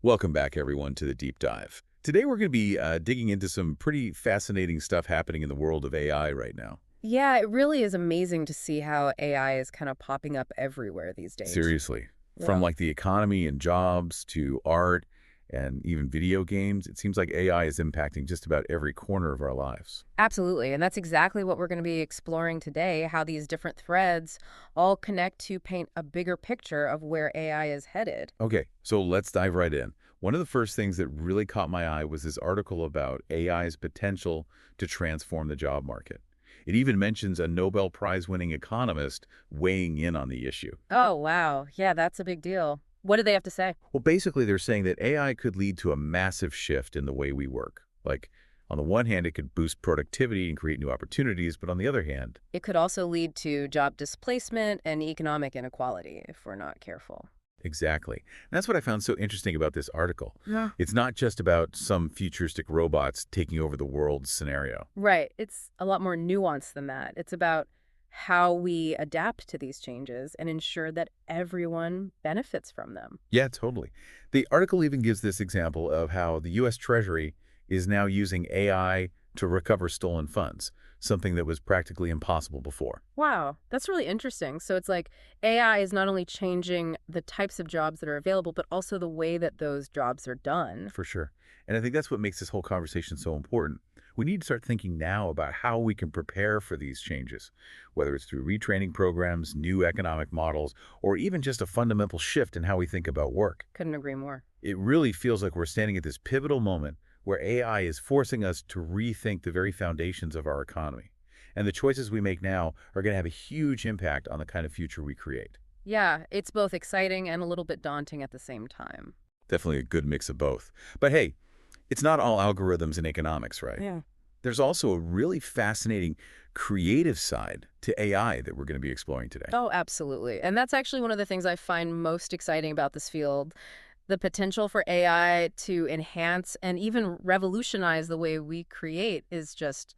Welcome back, everyone, to the Deep Dive. Today, we're going to be digging into some pretty fascinating stuff happening in the world of AI right now. Yeah, it really is amazing to see how AI is kind of popping up everywhere these days. Seriously. From Yeah, like the economy and jobs to art and even video games, it seems like AI is impacting just about every corner of our lives. absolutely. And that's exactly what we're going to be exploring today, how these different threads all connect to paint a bigger picture of where AI is headed. Okay, so let's dive right in. One of the first things that really caught my eye was this article about AI's potential to transform the job market. It even mentions a Nobel Prize-winning economist weighing in on the issue. Oh, wow. Yeah, that's a big deal. What do they have to say? Well, basically, they're saying that AI could lead to a massive shift in the way we work. Like, on the one hand, it could boost productivity and create new opportunities, but on the other hand, It could also lead to job displacement and economic inequality if we're not careful. exactly. And that's what I found so interesting about this article. Yeah. It's not just about some futuristic robots taking over the world scenario. Right. It's a lot more nuanced than that. It's about how we adapt to these changes and ensure that everyone benefits from them. Yeah, totally. The article even gives this example of how the U.S. Treasury is now using AI to recover stolen funds, something that was practically impossible before. Wow, that's really interesting. So it's like AI is not only changing the types of jobs that are available, but also the way that those jobs are done. For sure. And I think that's what makes this whole conversation so important. We need to start thinking now about how we can prepare for these changes, whether it's through retraining programs, new economic models, or even just a fundamental shift in how we think about work. Couldn't agree more. It really feels like we're standing at this pivotal moment where AI is forcing us to rethink the very foundations of our economy. And the choices we make now are going to have a huge impact on the kind of future we create. Yeah, it's both exciting and a little bit daunting at the same time. Definitely a good mix of both. But hey, it's not all algorithms in economics, right? Yeah. There's also a really fascinating creative side to AI that we're going to be exploring today. Oh, absolutely. And that's actually one of the things I find most exciting about this field. The potential for AI to enhance and even revolutionize the way we create is just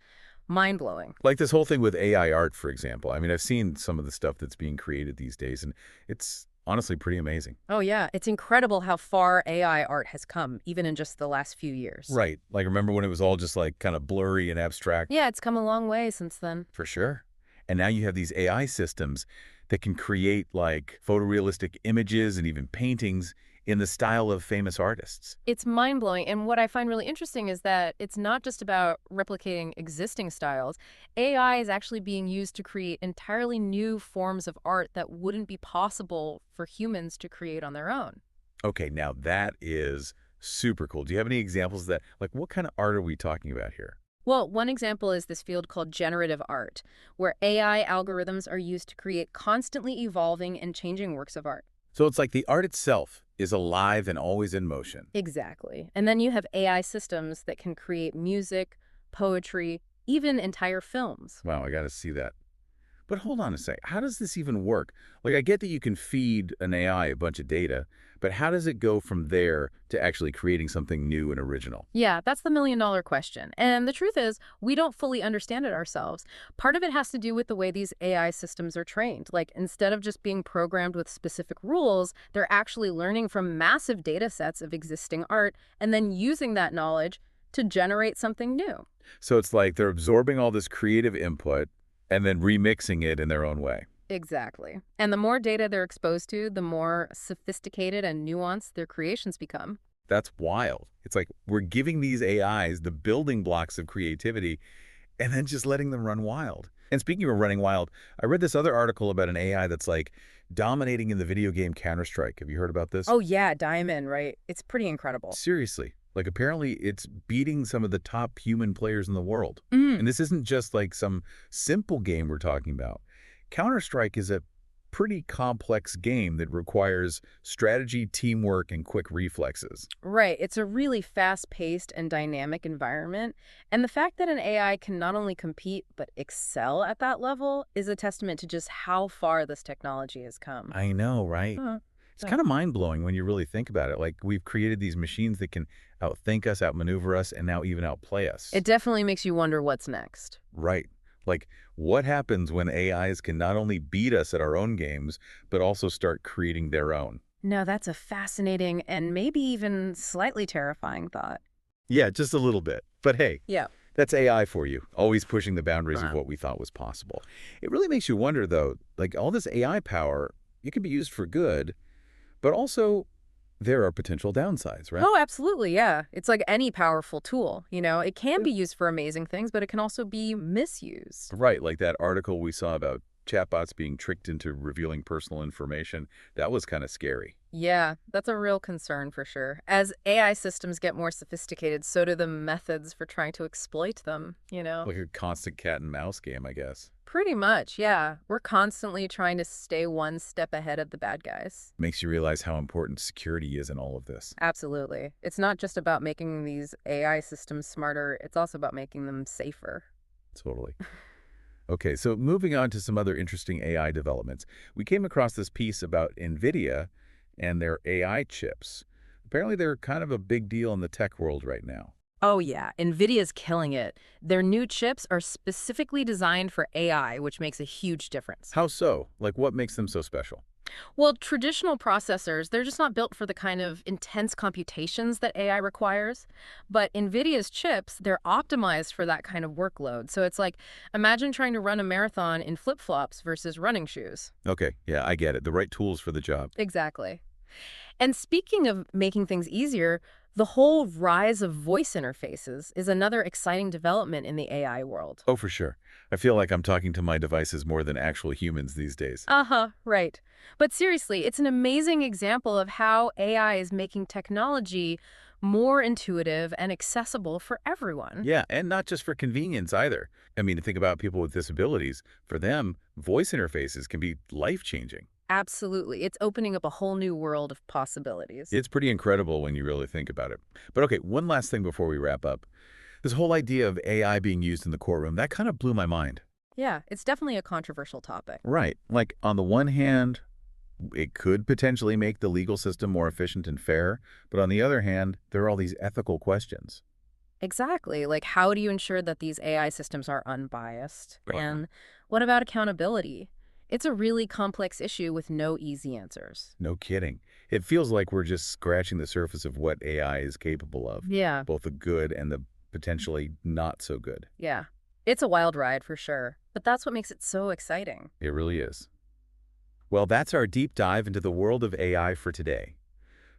mind-blowing. Like this whole thing with AI art, for example. I mean, I've seen some of the stuff that's being created these days, and it's honestly pretty amazing. Oh, yeah. It's incredible how far AI art has come, even in just the last few years. Right. Like, remember when it was all just like kind of blurry and abstract? Yeah, it's come a long way since then. For sure. And now you have these AI systems that can create like photorealistic images and even paintings in the style of famous artists. It's mind-blowing. And what I find really interesting is that it's not just about replicating existing styles. AI is actually being used to create entirely new forms of art that wouldn't be possible for humans to create on their own. Okay, now that is super cool. Do you have any examples of that? Like, what kind of art are we talking about here? Well, one example is this field called generative art, where AI algorithms are used to create constantly evolving and changing works of art. So it's like the art itself is alive and always in motion. Exactly. And then you have AI systems that can create music, poetry, even entire films. Wow, I got to see that. But hold on a sec. How does this even work? Like, I get that you can feed an AI a bunch of data, but how does it go from there to actually creating something new and original? Yeah, that's the million-dollar question. And the truth is, we don't fully understand it ourselves. Part of it has to do with the way these AI systems are trained. Like, instead of just being programmed with specific rules, they're actually learning from massive data sets of existing art and then using that knowledge to generate something new. So it's like they're absorbing all this creative input and then remixing it in their own way. Exactly. And the more data they're exposed to, the more sophisticated and nuanced their creations become. That's wild. It's like we're giving these AIs the building blocks of creativity and then just letting them run wild. And speaking of running wild, I read this other article about an AI that's like dominating in the video game Counter-Strike. Have you heard about this? Oh, yeah, Diamond, right? It's pretty incredible. Seriously. Like apparently it's beating some of the top human players in the world. Mm. And this isn't just like some simple game we're talking about. Counter-Strike is a pretty complex game that requires strategy, teamwork, and quick reflexes. Right. It's a really fast-paced and dynamic environment. And the fact that an AI can not only compete but excel at that level is a testament to just how far this technology has come. I know, right? Huh. It's Yeah. kind of mind-blowing when you really think about it. Like we've created these machines that can outthink us, outmaneuver us, and now even outplay us. It definitely makes you wonder what's next. Right. Like, what happens when AIs can not only beat us at our own games, but also start creating their own? No, that's a fascinating and maybe even slightly terrifying thought. Yeah, just a little bit. But hey, Yeah. that's AI for you, always pushing the boundaries of Wow. what we thought was possible. It really makes you wonder, though, like all this AI power, it can be used for good, but also there are potential downsides, right? Oh, absolutely. Yeah. It's like any powerful tool, it can Yeah. be used for amazing things, but it can also be misused. Right, like that article we saw about chatbots being tricked into revealing personal information. That was kind of scary. Yeah, that's a real concern for sure. As AI systems get more sophisticated, so do the methods for trying to exploit them. Like a constant cat and mouse game, I guess. Pretty much, yeah. We're constantly trying to stay one step ahead of the bad guys. Makes you realize how important security is in all of this. Absolutely. It's not just about making these AI systems smarter, it's also about making them safer. Totally. Okay, so moving on to some other interesting AI developments. We came across this piece about NVIDIA and their AI chips. Apparently, they're kind of a big deal in the tech world right now. Oh, yeah. NVIDIA's killing it. Their new chips are specifically designed for AI, which makes a huge difference. How so? Like, what makes them so special? Well, traditional processors, they're just not built for the kind of intense computations that AI requires. But NVIDIA's chips, they're optimized for that kind of workload. So it's like, imagine trying to run a marathon in flip-flops versus running shoes. Okay, yeah, I get it. The right tools for the job. Exactly. And speaking of making things easier, the whole rise of voice interfaces is another exciting development in the AI world. Oh, for sure. I feel like I'm talking to my devices more than actual humans these days. Uh-huh, right. But seriously, it's an amazing example of how AI is making technology more intuitive and accessible for everyone. Yeah, and not just for convenience either. I mean, think about people with disabilities. For them, voice interfaces can be life-changing. Absolutely. It's opening up a whole new world of possibilities. It's pretty incredible when you really think about it. But okay, one last thing before we wrap up. This whole idea of AI being used in the courtroom, that kind of blew my mind. Yeah, it's definitely a controversial topic. Right. Like, on the one hand, it could potentially make the legal system more efficient and fair, but on the other hand, there are all these ethical questions. Exactly. Like, how do you ensure that these AI systems are unbiased? Right. And what about accountability? It's a really complex issue with no easy answers. No kidding. It feels like we're just scratching the surface of what AI is capable of, Yeah, both the good and the potentially not so good. yeah. It's a wild ride for sure, but that's what makes it so exciting. It really is. Well, that's our deep dive into the world of AI for today.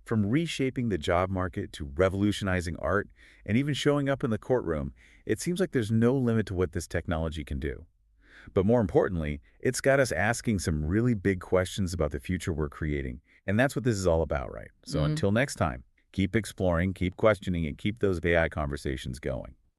From reshaping the job market to revolutionizing art and even showing up in the courtroom, it seems like there's no limit to what this technology can do. But more importantly, it's got us asking some really big questions about the future we're creating. And that's what this is all about, right? So Mm. until next time, keep exploring, keep questioning, and keep those AI conversations going.